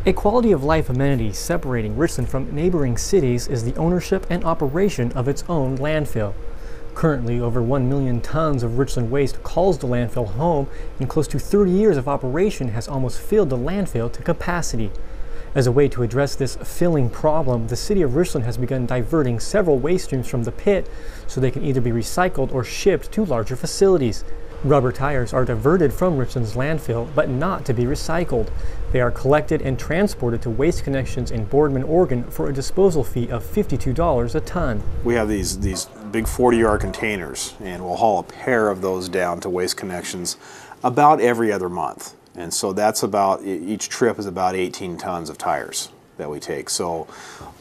A quality of life amenity separating Richland from neighboring cities is the ownership and operation of its own landfill. Currently, over 1 million tons of Richland waste calls the landfill home, and close to 30 years of operation has almost filled the landfill to capacity. As a way to address this filling problem, the city of Richland has begun diverting several waste streams from the pit so they can either be recycled or shipped to larger facilities. Rubber tires are diverted from Richland's landfill, but not to be recycled. They are collected and transported to Waste Connections in Boardman, Oregon for a disposal fee of $52 a ton. We have these big 40-yard containers, and we'll haul a pair of those down to Waste Connections about every other month. And so that's about, each trip is about 18 tons of tires that we take. So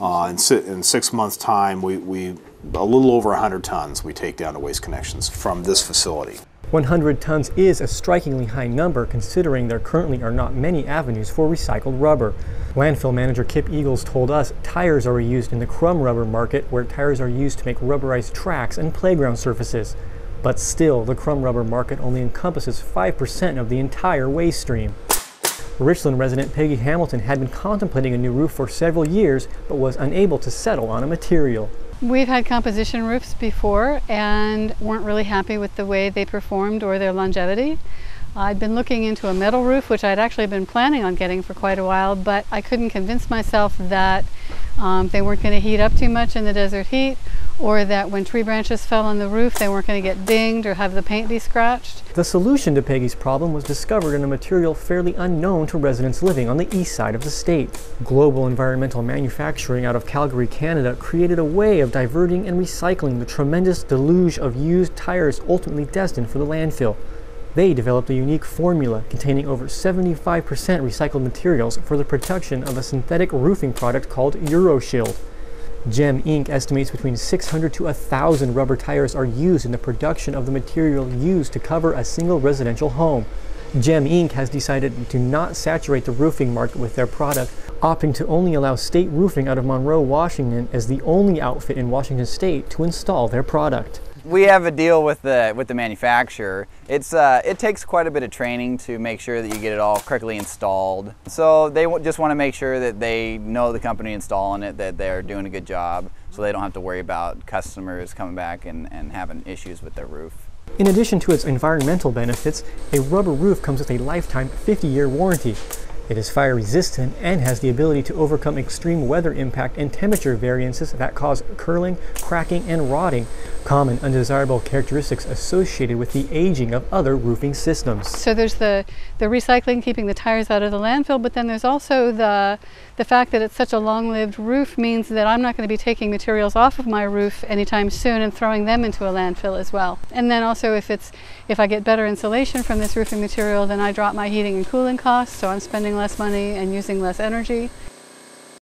in 6 months' time, we a little over 100 tons we take down to Waste Connections from this facility. 100 tons is a strikingly high number considering there currently are not many avenues for recycled rubber. Landfill manager Kip Eagles told us tires are reused in the crumb rubber market, where tires are used to make rubberized tracks and playground surfaces. But still, the crumb rubber market only encompasses 5% of the entire waste stream. Richland resident Peggy Hamilton had been contemplating a new roof for several years, but was unable to settle on a material. We've had composition roofs before and weren't really happy with the way they performed or their longevity. I'd been looking into a metal roof, which I'd actually been planning on getting for quite a while, but I couldn't convince myself that they weren't going to heat up too much in the desert heat, or that when tree branches fell on the roof they weren't going to get dinged or have the paint be scratched. The solution to Peggy's problem was discovered in a material fairly unknown to residents living on the east side of the state. Global Environmental Manufacturing out of Calgary, Canada created a way of diverting and recycling the tremendous deluge of used tires ultimately destined for the landfill. They developed a unique formula containing over 75% recycled materials for the production of a synthetic roofing product called EuroShield. Gem Inc. estimates between 600 to 1,000 rubber tires are used in the production of the material used to cover a single residential home. Gem Inc. has decided to not saturate the roofing market with their product, opting to only allow State Roofing out of Monroe, Washington as the only outfit in Washington state to install their product. We have a deal with the manufacturer. It takes quite a bit of training to make sure that you get it all correctly installed. So they just want to make sure that they know the company installing it, that they're doing a good job, so they don't have to worry about customers coming back and having issues with their roof. In addition to its environmental benefits, a rubber roof comes with a lifetime 50-year warranty. It is fire resistant and has the ability to overcome extreme weather impact and temperature variances that cause curling, cracking, and rotting, common undesirable characteristics associated with the aging of other roofing systems. So there's the recycling, keeping the tires out of the landfill, but then there's also the fact that it's such a long-lived roof means that I'm not going to be taking materials off of my roof anytime soon and throwing them into a landfill as well. And then also if I get better insulation from this roofing material, then I drop my heating and cooling costs, so I'm spending less money and using less energy.